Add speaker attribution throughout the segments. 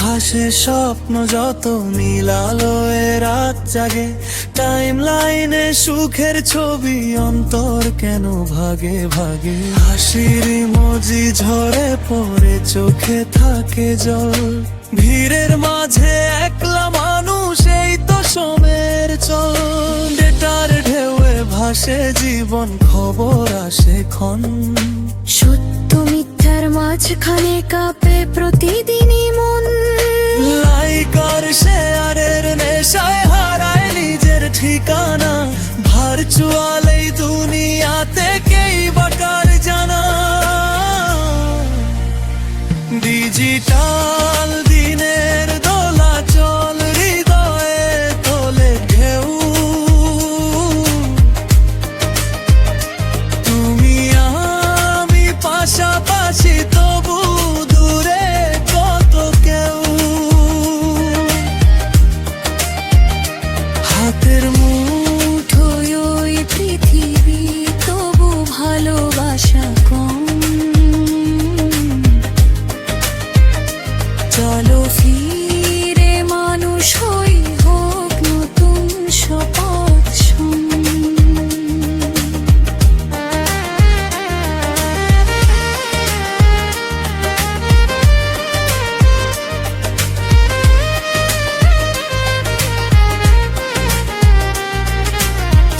Speaker 1: ভাসে স্বপ্ন যত নীলালোয় রাত জাগে, টাইম লাইনে সুখের ছবি অন্তর কেন ভাগে ভাগে। হাসির ইমোজি ঝরে পড়ে চোখে থাকে জল, ভিড়ের মাঝে একলা মানুষ এই তো সময়ের চল। ডেটার ঢেউয়ে ভাসে জীবন, খবর আসে ক্ষণ,
Speaker 2: সত্য মিথ্যার মাঝখানে কাঁপে প্রতিদিনই মন।
Speaker 1: লাইক আর শেয়ারের নেশায় হারায় নিজের ঠিকানা, ভার্চুয়াল এই দুনিয়াতে কেই বাকার জানা। ডিজিটাল দিনের দোলাচল হৃদয়ে তোলে ঢেউ, তুমি আমি পাশাপাশি তবু দূরে কত কেউ। হাতের
Speaker 2: মুঠোয় ওই পৃথিবী, তবু ভালোবাসা কম। চলো ফিরে মানুষ হই, হোক নতুন শপথ শোন।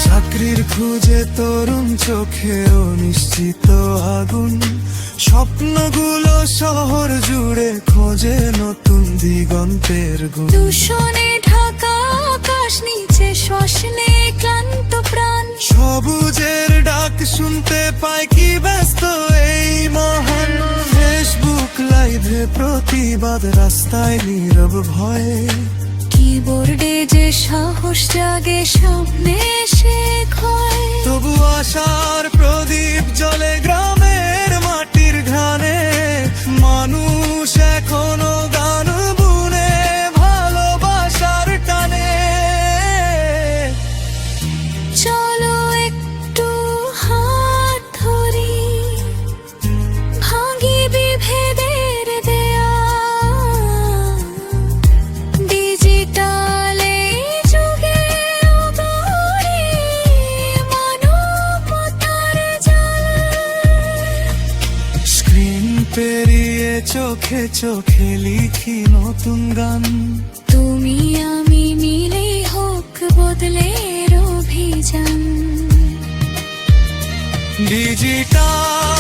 Speaker 1: চাকরির খুঁজে তরুণ চোখে অনিশ্চিত আগুন, স্বপ্নগুলো শহর জুড়ে খোঁজে নতুন দিগন্তের গুণ।
Speaker 2: দূষণে ঢাকা আকাশ, নিচে শ্বাসনে ক্লান্ত প্রাণ।
Speaker 1: সবুজের ডাক শুনতে পায় কি ব্যস্ত এই মহান। ফেসবুক লাইভে প্রতিবাদ, রাস্তায় নীরব ভয়ে।
Speaker 2: কিবোর্ডে যে সাহস জাগে, সামনে এসে ক্ষয়।
Speaker 1: তবু আশার প্রদীপ জ্বলে গ্রামের মাটির ঘানে, মানুষ এখনো গান বুনে ভালোবাসার টানে।
Speaker 2: চলো একটু হাত ধরি, ভাঙি বিভেদের দেয়াল। ডিজিটালে যুগে গড়ি মানবতার জাল।
Speaker 1: স্ক্রিন পেরিয়ে চোখে চোখে লিখি নতুন গান,
Speaker 2: তুমি আমি মিলে হোক বদলের অভিযান।
Speaker 1: ডিজিটাল